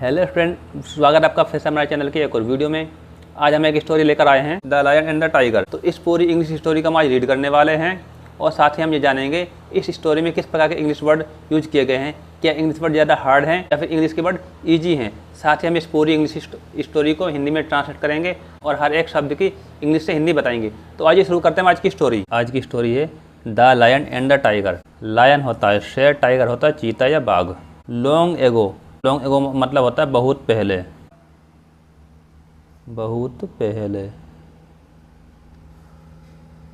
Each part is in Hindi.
हेलो फ्रेंड, स्वागत है आपका फिर से हमारे चैनल के एक और वीडियो में। आज हम एक स्टोरी लेकर आए हैं, the lion and the tiger. तो इस पूरी इंग्लिश स्टोरी का हम आज रीड करने वाले हैं और साथ ही हम ये जानेंगे इस स्टोरी में किस प्रकार के इंग्लिश वर्ड यूज किए गए हैं। क्या इंग्लिश वर्ड ज़्यादा हार्ड हैं या फिर इंग्लिश के वर्ड ईजी हैं। साथ ही हम इस पूरी इंग्लिश स्टोरी को हिंदी में ट्रांसलेट करेंगे और हर एक शब्द की इंग्लिश से हिंदी बताएंगे। तो आइए शुरू करते हैं आज की स्टोरी। आज की स्टोरी है the lion and the tiger. Lion होता है शेर, टाइगर होता है चीता या बाघ। लॉन्ग एगो, लॉन्ग एगो मतलब होता है बहुत पहले, बहुत पहले।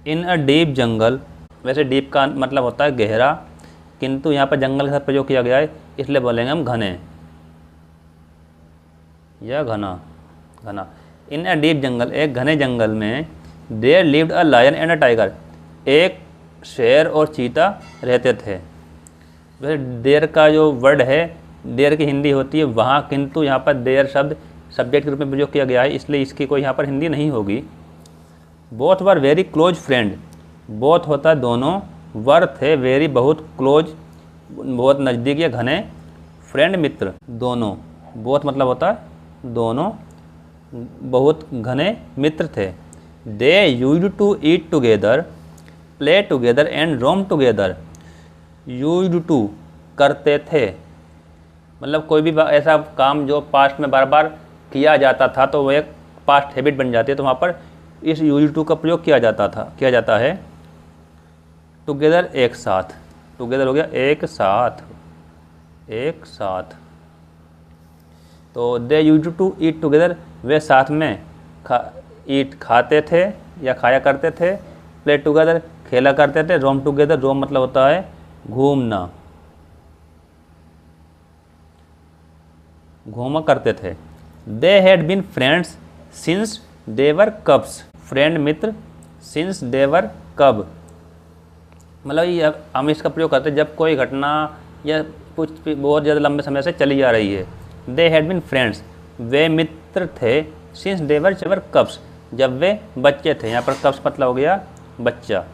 इन अ डीप जंगल, वैसे डीप का मतलब होता है गहरा, किंतु यहाँ पर जंगल के साथ प्रयोग किया गया है इसलिए बोलेंगे हम घने या घना, घना। इन अ डीप जंगल, एक घने जंगल में there lived a lion and a tiger, एक शेर और चीता रहते थे। वैसे देयर का जो वर्ड है, देयर की हिंदी होती है वहाँ, किंतु यहाँ पर देयर शब्द सब्जेक्ट के रूप में प्रयोग किया गया है इसलिए इसकी कोई यहाँ पर हिंदी नहीं होगी। Both were very close friend, both होता है दोनों, वर थे वेरी बहुत, क्लोज बहुत नज़दीक या घने, फ्रेंड मित्र दोनों। बोथ मतलब होता है दोनों, बहुत घने मित्र थे। They used to eat together, play together and roam together. Used to करते थे, मतलब कोई भी ऐसा काम जो पास्ट में बार बार किया जाता था तो वो एक पास्ट हैबिट बन जाती है, तो वहाँ पर इस यूज टू का प्रयोग किया जाता है। टुगेदर एक साथ, टुगेदर हो गया एक साथ, एक साथ। तो दे यूज टू ईट टुगेदर, वे साथ में खाते थे या खाया करते थे। प्ले टुगेदर खेला करते थे। रोम टुगेदर, रोम मतलब होता है घूमना, घूमा करते थे। They had been friends since they were cubs, friend मित्र, सिंस दे वर कब, मतलब ये हम इसका प्रयोग करते हैं जब कोई घटना या कुछ बहुत ज़्यादा लंबे समय से चली आ रही है। दे हैड बीन फ्रेंड्स, वे मित्र थे, सिंस दे वर कब्स, जब वे बच्चे थे। यहाँ पर कब्स मतलब हो गया बच्चा।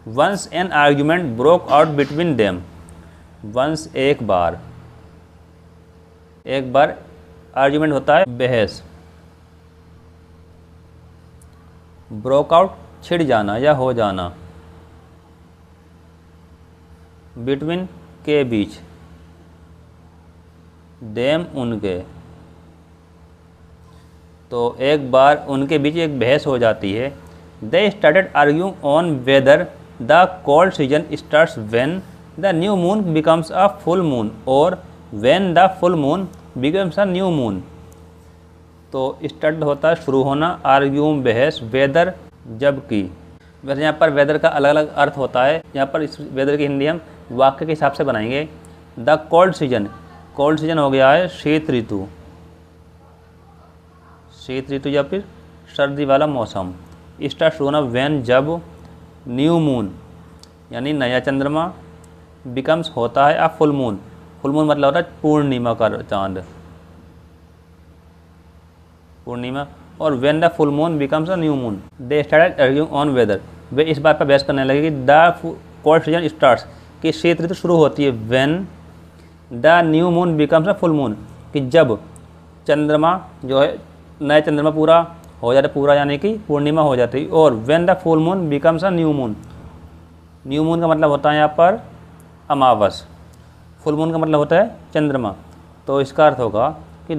Once an argument broke out between them, once एक बार, एक बार आर्ग्यूमेंट होता है बहस। ब्रोक आउट छिड़ जाना या हो जाना। बिटवीन के बीच, देम उनके, तो एक बार उनके बीच एक बहस हो जाती है। They started arguing on whether the cold season starts when the new moon becomes a full moon और when the full moon becomes a new moon. तो स्टार्ट होता है शुरू होना, आर्ग्यूम बहस, वेदर जबकि। वैसे यहाँ पर वेदर का अलग अलग अर्थ होता है। यहाँ पर इस वेदर की हिंदी हम वाक्य के हिसाब से बनाएंगे। The cold season, cold season हो गया है शीत ऋतु, शीत ऋतु या फिर सर्दी वाला मौसम। स्टार्ट शुरू होना व्हेन जब, न्यू मून यानी नया चंद्रमा, बिकम्स होता है a full moon, full moon मतलब होता है पूर्णिमा का चांद, पूर्णिमा। और when the full moon becomes a new moon. They started arguing on whether, वे इस बात पर बहस करने लगे कि द कोल्ड सीजन स्टार्ट्स, कि शीत ऋतु शुरू होती है। When the new moon becomes a full moon, कि जब चंद्रमा जो है नया चंद्रमा पूरा हो जाता है, पूरा यानी कि पूर्णिमा हो जाती है। और when the full moon becomes a new moon, new moon का मतलब होता है यहाँ पर अमावस, फुल मून का मतलब होता है चंद्रमा। तो इसका अर्थ होगा कि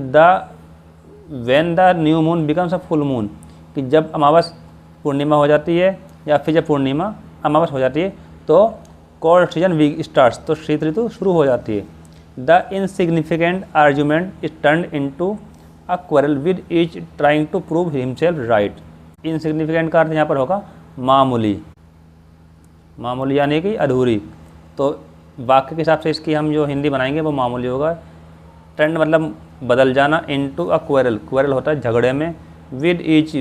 when the new moon becomes a full moon, कि जब अमावस पूर्णिमा हो जाती है या फिर जब पूर्णिमा अमावस हो जाती है तो कोल्ड सीजन वीक स्टार्ट्स, तो शीत ऋतु शुरू हो जाती है। The insignificant argument is turned into a quarrel with each trying to prove himself right. Insignificant का अर्थ यहाँ पर होगा मामूली, मामूली यानी कि अधूरी। तो वाक्य के हिसाब से इसकी हम जो हिंदी बनाएंगे वो मामूली होगा। टर्न मतलब बदल जाना, इनटू अ क्वेरल, क्वेरल होता है झगड़े में, विद ईच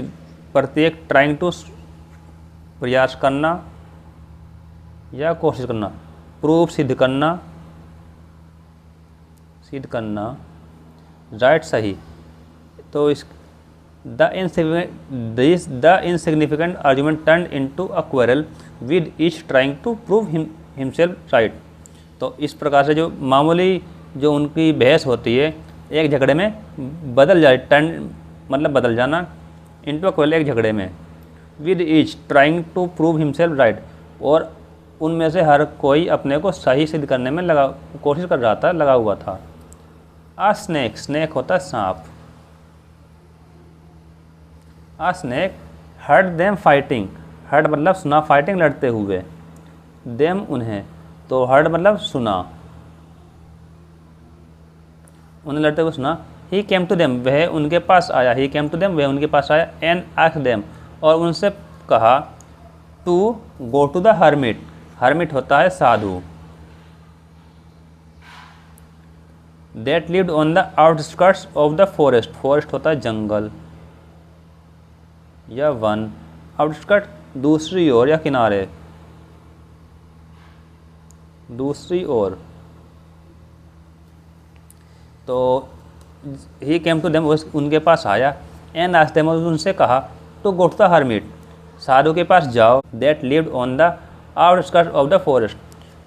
प्रत्येक, ट्राइंग टू प्रयास करना या कोशिश करना, प्रूफ सिद्ध करना, सिद्ध करना, राइट सही। तो इस the insignificant argument turn into a quarrel with each trying to prove himself right. तो इस प्रकार से जो मामूली जो उनकी बहस होती है एक झगड़े में बदल जाए, टर्न मतलब बदल जाना, इनटू अ क्वेल एक झगड़े में, with each trying to prove himself right, और उनमें से हर कोई अपने को सही सिद्ध करने में कोशिश कर रहा था, लगा हुआ था। आ स्नेक, स्नेक होता है सांप। A snake heard them fighting, heard मतलब सुना, फाइटिंग लड़ते हुए, देम उन्हें, तो हर्ड मतलब सुना, उन्हें लड़ते हुए सुना। ही केम टू देम, वह उनके पास आया, ही केम टू देम, वह उनके पास आया, एंड आस्क्ड देम, और उनसे कहा, to go to the hermit, hermit होता है साधु, that lived on the outskirts of the forest, forest होता है जंगल या वन, आउटस्कर्ट दूसरी ओर या किनारे, दूसरी ओर। तो ही केम टू देम, उनके पास आया, एंड आस्क्ड देम, उनसे कहा, to go to the hermit, साधु के पास जाओ, that lived on the outskirts of the forest,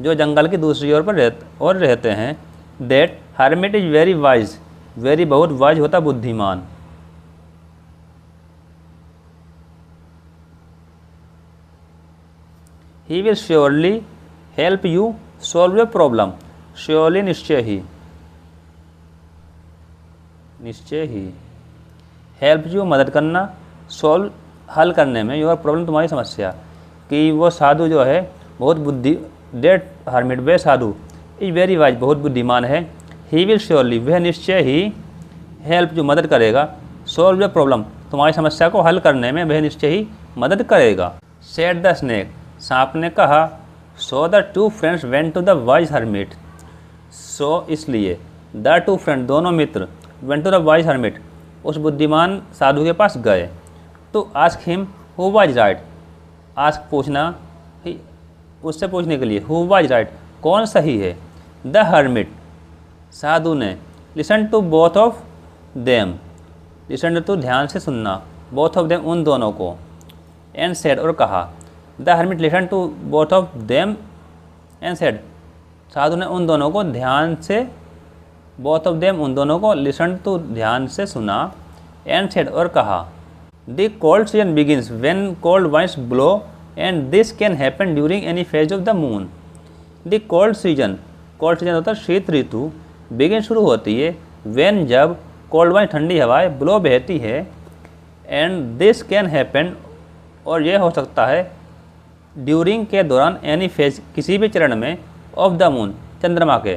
जो जंगल की दूसरी ओर पर रहते हैं, that hermit is very wise, very बहुत वाइज होता बुद्धिमान, he will surely help you solve your problem, surely निश्चय ही, निश्चय ही, हेल्प यू मदद करना, सॉल्व हल करने में, योर प्रॉब्लम तुम्हारी समस्या, कि वो साधु जो है बहुत बुद्धि, डेट हर्मिट वे साधु, इज वेरी वाइज बहुत बुद्धिमान है, ही विल श्योरली वह निश्चय ही, हेल्प जो मदद करेगा, सॉल्व योर प्रॉब्लम तुम्हारी समस्या को हल करने में वह निश्चय ही मदद करेगा। सेड द स्नेक, सांप ने कहा, so the two friends went to the wise hermit, so इसलिए, द टू फ्रेंड दोनों मित्र, went to the wise hermit उस बुद्धिमान साधु के पास गए, to ask him who was right, ask पूछना, उससे पूछने के लिए, हु वाज राइट कौन सही है, द हर्मिट साधु ने, listen to both of them, listen to ध्यान से सुनना, बोथ ऑफ देम उन दोनों को, एंड सेड और कहा, the hermit listen to both of them and said, साधु ने उन दोनों को ध्यान से, बोथ ऑफ देम उन दोनों को, लिसन टू ध्यान से सुना, एंड सेड और कहा, the cold season begins when cold winds blow and this can happen during any phase of the moon। The cold season होता है शीत ऋतु, बिगिन शुरू होती है, व्हेन जब, कोल्ड वाइंड ठंडी हवाएं, ब्लो बहती है, एंड दिस कैन हैपन और यह हो सकता है, ड्यूरिंग के दौरान, एनी फेज किसी भी चरण में, ऑफ द मून चंद्रमा के,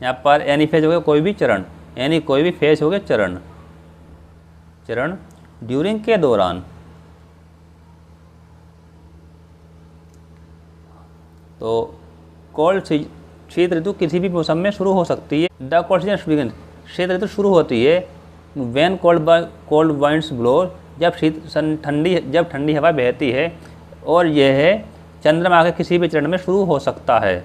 यहाँ पर एनी फेज हो गया कोई भी चरण, एनी कोई भी फेज हो गया चरण, चरण ड्यूरिंग के दौरान, तो कोल्ड शीत ऋतु किसी भी मौसम में शुरू हो सकती है। द कोल्ड सीजन बिगिन, शीत ऋतु शुरू होती है, व्हेन कोल्ड वाइंड्स ब्लो, जब ठंडी हवा बहती है, और यह है चंद्रमा के किसी भी चरण में शुरू हो सकता है,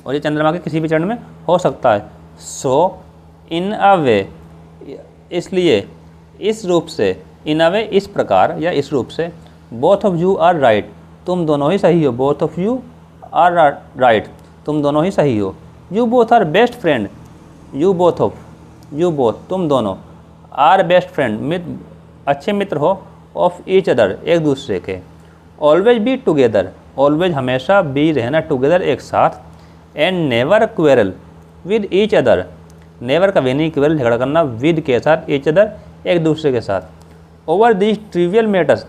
और ये चंद्रमा के किसी भी चरण में हो सकता है। सो इन अ वे, इसलिए इस रूप से, इन अ वे इस प्रकार या इस रूप से, both of you are right तुम दोनों ही सही हो, both of you are right तुम दोनों ही सही हो, you both are best friend, you both तुम दोनों, आर बेस्ट फ्रेंड अच्छे मित्र हो, ऑफ ईच अदर एक दूसरे के, ऑलवेज बी टुगेदर ऑलवेज हमेशा, बी रहना, टुगेदर एक साथ, and never quarrel with each other, never कभी नहीं क्वेरल झगड़ा करना, विद के साथ, ईच अदर एक दूसरे के साथ, ओवर दीज ट्रिवियल मैटर्स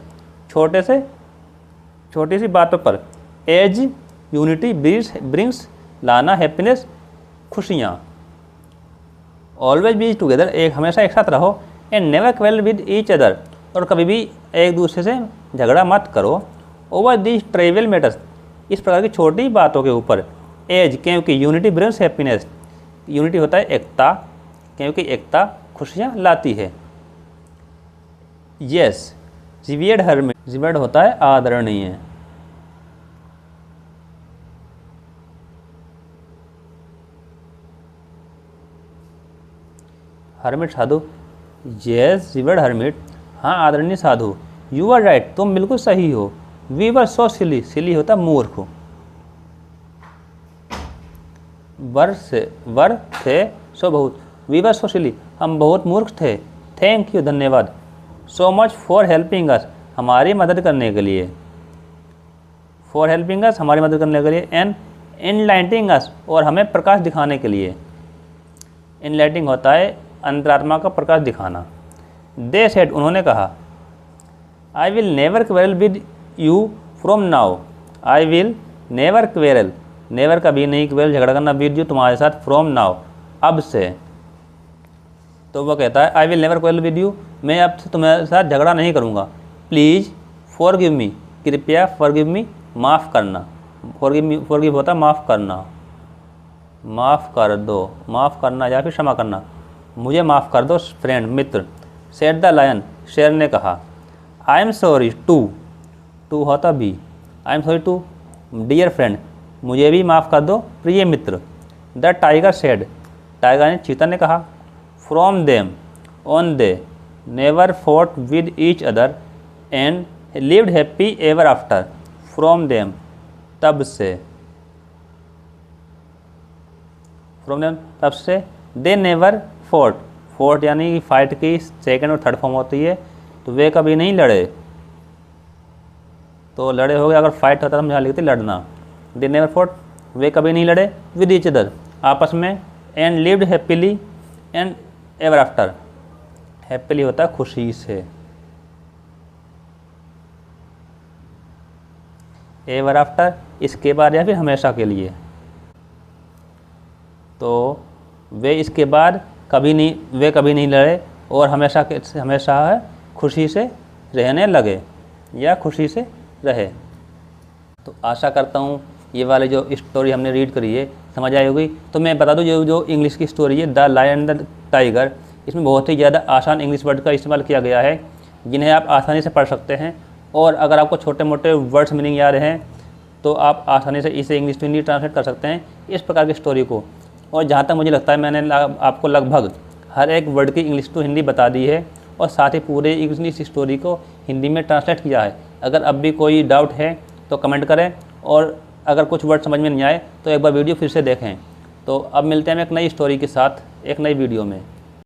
छोटी सी बातों पर, एज यूनिटी ब्रिंग्स लाना हैप्पीनेस खुशियाँ, ऑलवेज बी टुगेदर एक हमेशा एक साथ रहो, and never quarrel with each other और कभी भी एक दूसरे से झगड़ा मत करो, ओवर दीज ट्रिवियल मैटर्स इस प्रकार की छोटी बातों के ऊपर, एज क्योंकि यूनिटी ब्रिंग्स हैप्पीनेस, यूनिटी होता है एकता, क्योंकि एकता खुशियाँ लाती है। यस रिवेred हर्मिट, रिवेred होता है आदरणीय, हर्मिट साधु, यस रिवेड हर्मिट हाँ आदरणीय साधु, यू आर राइट तुम बिल्कुल सही हो, वी वर सो सिली, सिली होता मूर्ख, वर थे सो बहुत, वी वर सो सिली, हम बहुत मूर्ख थे, थैंक यू धन्यवाद, so much for helping us, हमारी मदद करने के लिए, फॉर हेल्पिंग अस, हमारी मदद करने के लिए, एंड एनलाइटिंग अस, और हमें प्रकाश दिखाने के लिए। एनलाइटिंग होता है अंतरात्मा का प्रकाश दिखाना। दे सेड, उन्होंने कहा, I will never quarrel with you from now, I will never quarrel, never कभी नहीं क्वेरल झगड़ा करना, विद यू तुम्हारे साथ, फ्रॉम नाउ अब से। तो वह कहता है I will never quarrel with you, मैं अब से तुम्हारे साथ झगड़ा नहीं करूँगा, प्लीज़ फॉरगिव मी, कृपया फॉरगिव मी, माफ़ करना, फॉरगिव होता है माफ़ करना, माफ़ कर दो, माफ़ करना या फिर क्षमा करना, मुझे माफ़ कर दो फ्रेंड, मित्र। सेड द लायन, शेर ने कहा, आई एम सॉरी टू होता be, I am sorry to dear friend, मुझे भी माफ़ कर दो प्रिय मित्र। द टाइगर सेड, टाइगर ने, चीता ने कहा, from them on they never fought with each other and lived happy ever after, from them तब से, फ्रॉम देम तब से, दे नेवर फॉट, फोर्ट यानी कि फाइट की सेकंड और थर्ड फॉर्म होती है, तो वे कभी नहीं लड़े, तो लड़े हो गए, अगर फाइट होता तो हम यहाँ लिखते लड़ना, दे नेवर फॉट, वे कभी नहीं लड़े, विद ईच अदर आपस में, and lived happily and ever after, happily होता है खुशी से, एवर आफ्टर इसके बाद या फिर हमेशा के लिए, तो वे इसके बाद कभी नहीं लड़े और हमेशा है खुशी से रहने लगे या खुशी से रहे। तो आशा करता हूँ ये वाली जो स्टोरी हमने रीड करी है समझ आई होगी। तो मैं बता दूँ जो इंग्लिश की स्टोरी है the lion and the tiger, इसमें बहुत ही ज़्यादा आसान इंग्लिश वर्ड का इस्तेमाल किया गया है जिन्हें आप आसानी से पढ़ सकते हैं, और अगर आपको छोटे मोटे वर्ड्स मीनिंग याद हैं तो आप आसानी से इसे इंग्लिश टू हिंदी ट्रांसलेट कर सकते हैं इस प्रकार की स्टोरी को। और जहाँ तक मुझे लगता है मैंने आपको लगभग हर एक वर्ड की इंग्लिश टू हिंदी बता दी है और साथ ही पूरे इंग्लिश स्टोरी को हिंदी में ट्रांसलेट किया है। अगर अब भी कोई डाउट है तो कमेंट करें, और अगर कुछ वर्ड समझ में नहीं आए तो एक बार वीडियो फिर से देखें। तो अब मिलते हैं हम एक नई स्टोरी के साथ एक नई वीडियो में।